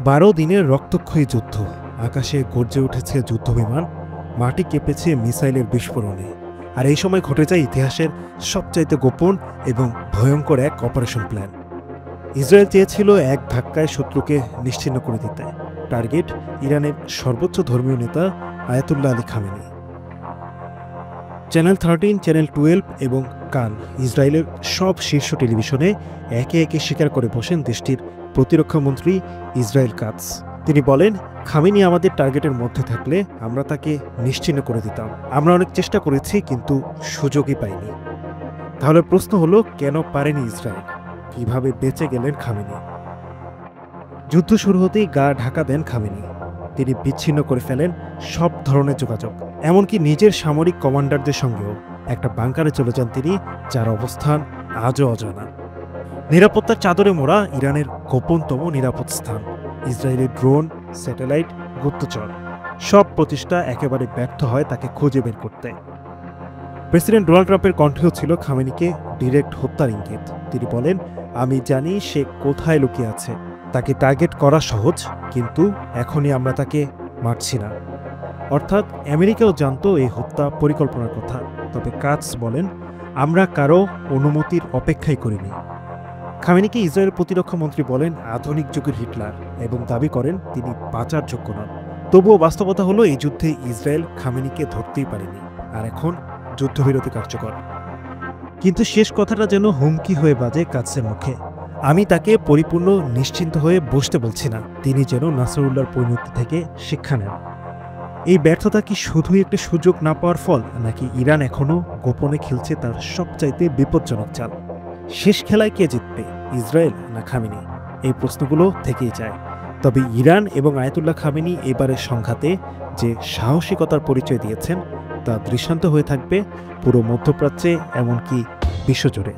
12 দিনের রক্তক্ষয়ী যুদ্ধ। আকাশে গর্জে উঠেছে যুদ্ধবিমান, মাটি কেঁপেছে মিসাইলের বিস্ফোরণে। আর এই সময় ঘটে যায় ইতিহাসের সবচাইতে গোপন এবং ভয়ঙ্কর এক অপারেশন প্ল্যান। ইসরায়েল চেয়েছিল এক ধাক্কায় শত্রুকে নিশ্চিহ্ন করে দিতে। টার্গেট ইরানের সর্বোচ্চ ধর্মীয় নেতা Ayatollah Ali Khamenei. Channel 13, channel 12 এবং কান ইসরায়েলের সব শীর্ষ টেলিভিশনে একে একে স্বীকার করে বসেন দেশটির প্রতিরক্ষামন্ত্রী ইসরায়েল কাটস। তিনি বলেন, খামেনি আমাদের টার্গেটের মধ্যে থাকলে আমরা তাকে নিশ্চিহ্ন করে দিতাম। আমরা অনেক চেষ্টা করেছি, কিন্তু সুযোগই পাইনি। তাহলে প্রশ্ন হলো, কেন পারেনি ইসরায়েল? কিভাবে বেঁচে গেলেন খামেনি? যুদ্ধ শুরু হতেই গা ঢাকা দেন খামেনি। তিনি বিচ্ছিন্ন করে ফেলেন সব ধরনের যোগাযোগ, এমনকি নিজের সামরিক কমান্ডারদের সঙ্গেও। একটা বাংকারে চলে যান তিনি, যার অবস্থান আজও অজানা। নিরাপত্তার চাদরে মোড়া ইরানের গোপনতম নিরাপদ স্থান। ইসরায়েলের ড্রোন, স্যাটেলাইট, গুপ্তচর সব প্রচেষ্টা একেবারে ব্যর্থ হয় তাকে খুঁজে বের করতে। প্রেসিডেন্ট ডোনাল্ড ট্রাম্পের কণ্ঠেও ছিল খামেনিকে ডিরেক্ট হত্যার ইঙ্গিত। তিনি বলেন, আমি জানি সে কোথায় লুকিয়ে আছে। তাকে টার্গেট করা সহজ, কিন্তু এখনই আমরা তাকে মারছি না। অর্থাৎ আমেরিকাও জানতো এই হত্যা পরিকল্পনার কথা। তবে কাটস বলেন, আমরা কারো অনুমতির অপেক্ষাই করিনি। খামেনিকে ইসরায়েল প্রতিরক্ষা মন্ত্রী বলেন আধুনিক যুগের হিটলার এবং দাবি করেন তিনি বাঁচার যোগ্য নন। তবুও বাস্তবতা হলো, এই যুদ্ধে ইসরায়েল খামেনিকে ধরতেই পারেনি, আর এখন যুদ্ধবিরতি কার্যকর। কিন্তু শেষ কথাটা যেন হুমকি হয়ে বাজে কাটসের মুখে। আমি তাকে পরিপূর্ণ নিশ্চিন্ত হয়ে বসতে বলছি না, তিনি যেন নাসরুল্লাহর পরিণতি থেকে শিক্ষা নেন। এই ব্যর্থতা কি শুধুই একটা সুযোগ না পাওয়ার ফল, নাকি ইরান এখনও গোপনে খেলছে তার সবচাইতে বিপজ্জনক চাল? শেষ খেলায় কে জিতবে, ইসরায়েল না খামেনি? এই প্রশ্নগুলো থেকেই যায়। তবে ইরান এবং আয়াতুল্লাহ খামেনি এবারের সংঘাতে যে সাহসিকতার পরিচয় দিয়েছেন, তা দৃষ্টান্ত হয়ে থাকবে পুরো মধ্যপ্রাচ্যে, এমনকি বিশ্বজুড়ে।